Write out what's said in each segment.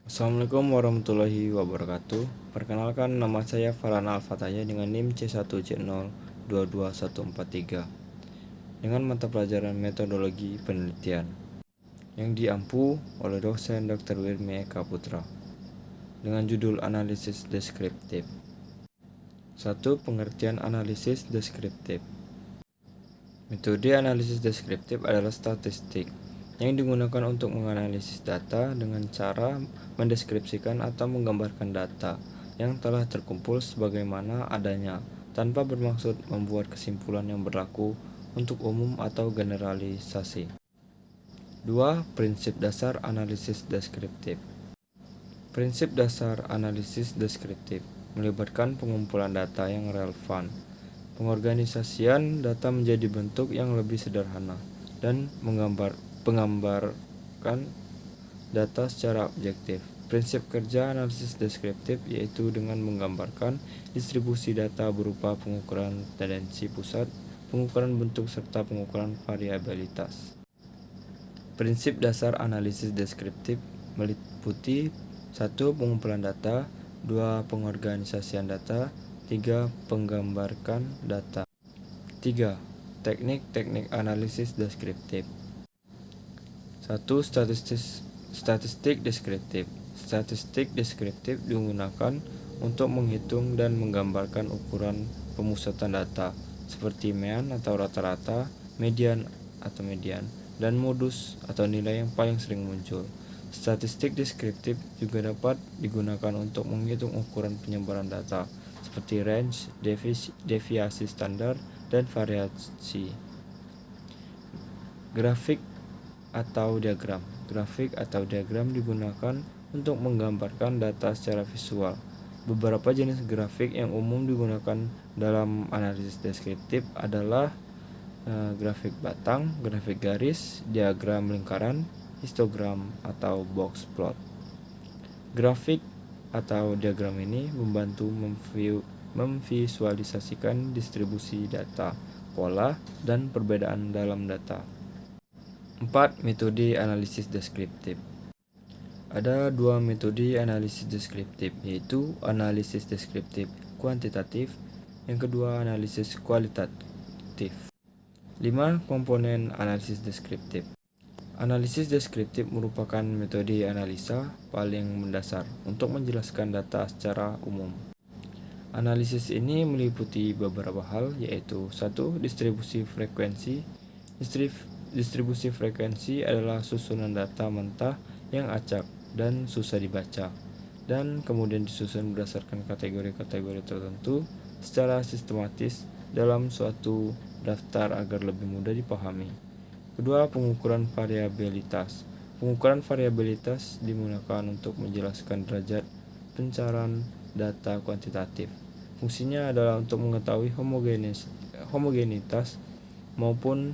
Assalamualaikum warahmatullahi wabarakatuh. Perkenalkan, nama saya Farhan Al-Fataya dengan NIM C1C022143 dengan mata pelajaran metodologi penelitian yang diampu oleh dosen Dr. Wirmi Eka Putra dengan judul analisis deskriptif. 1. Pengertian analisis deskriptif. Metode analisis deskriptif adalah statistik yang digunakan untuk menganalisis data dengan cara mendeskripsikan atau menggambarkan data yang telah terkumpul sebagaimana adanya, tanpa bermaksud membuat kesimpulan yang berlaku untuk umum atau generalisasi. 2. Prinsip dasar analisis deskriptif. Prinsip dasar analisis deskriptif melibatkan pengumpulan data yang relevan, pengorganisasian data menjadi bentuk yang lebih sederhana, dan menggambarkan data secara objektif. Prinsip kerja analisis deskriptif yaitu dengan menggambarkan distribusi data berupa pengukuran tendensi pusat, pengukuran bentuk, serta pengukuran variabilitas. Prinsip dasar analisis deskriptif meliputi 1. Pengumpulan data, 2. Pengorganisasian data, 3. Penggambarkan data. 3. Teknik-teknik analisis deskriptif. 1. Statistik deskriptif. Statistik deskriptif digunakan untuk menghitung dan menggambarkan ukuran pemusatan data seperti mean atau rata-rata, median atau median, dan modus atau nilai yang paling sering muncul. Statistik deskriptif juga dapat digunakan untuk menghitung ukuran penyebaran data seperti range, deviasi standar, dan variasi. Grafik atau diagram. Grafik atau diagram digunakan untuk menggambarkan data secara visual. Beberapa jenis grafik yang umum digunakan dalam analisis deskriptif adalah grafik batang, grafik garis, diagram lingkaran, histogram, atau box plot. Grafik atau diagram ini membantu memvisualisasikan distribusi data, pola, dan perbedaan dalam data. 4. Metode analisis deskriptif. Ada dua metode analisis deskriptif, yaitu analisis deskriptif kuantitatif, yang kedua analisis kualitatif. 5. Komponen analisis deskriptif. Analisis deskriptif merupakan metode analisa paling mendasar untuk menjelaskan data secara umum. Analisis ini meliputi beberapa hal, yaitu 1. Distribusi frekuensi. Distribusi frekuensi adalah susunan data mentah yang acak dan susah dibaca, dan kemudian disusun berdasarkan kategori-kategori tertentu secara sistematis dalam suatu daftar agar lebih mudah dipahami. Kedua, pengukuran variabilitas. Pengukuran variabilitas digunakan untuk menjelaskan derajat pencarahan data kuantitatif. Fungsinya adalah untuk mengetahui homogenitas maupun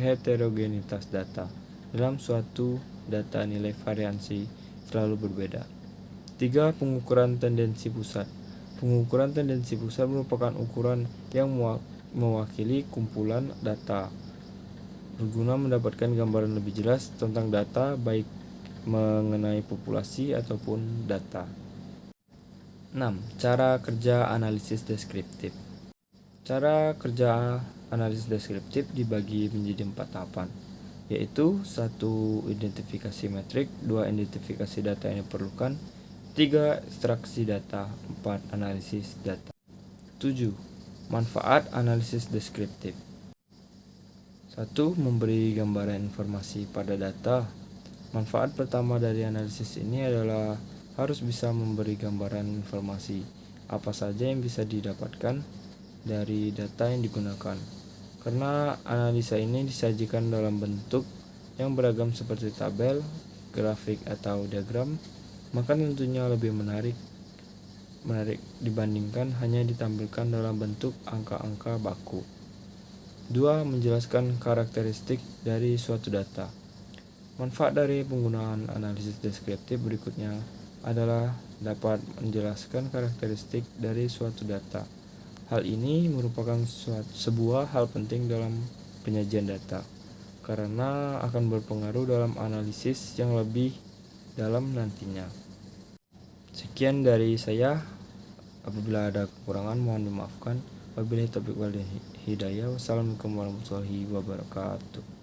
heterogenitas data. Dalam suatu data, nilai variansi selalu berbeda. 3. Pengukuran tendensi pusat. Pengukuran tendensi pusat merupakan ukuran yang mewakili kumpulan data, berguna mendapatkan gambaran lebih jelas tentang data, baik mengenai populasi ataupun data. 6. Cara kerja analisis deskriptif. Cara kerja analisis deskriptif dibagi menjadi 4 tahapan, yaitu 1. Identifikasi metrik, 2. Identifikasi data yang diperlukan, 3. Ekstraksi data, 4. Analisis data. 7. Manfaat analisis deskriptif. 1. Memberi gambaran informasi pada data. Manfaat pertama dari analisis ini adalah harus bisa memberi gambaran informasi apa saja yang bisa didapatkan dari data yang digunakan. Karena analisa ini disajikan dalam bentuk yang beragam seperti tabel, grafik, atau diagram, maka tentunya lebih menarik dibandingkan hanya ditampilkan dalam bentuk angka-angka baku. 2. Menjelaskan karakteristik dari suatu data. Manfaat dari penggunaan analisis deskriptif berikutnya adalah dapat menjelaskan karakteristik dari suatu data. Hal ini merupakan sebuah hal penting dalam penyajian data, karena akan berpengaruh dalam analisis yang lebih dalam nantinya. Sekian dari saya. Apabila ada kekurangan mohon dimaafkan. Wabillahi taufiq wal hidayah. Wassalamualaikum warahmatullahi wabarakatuh.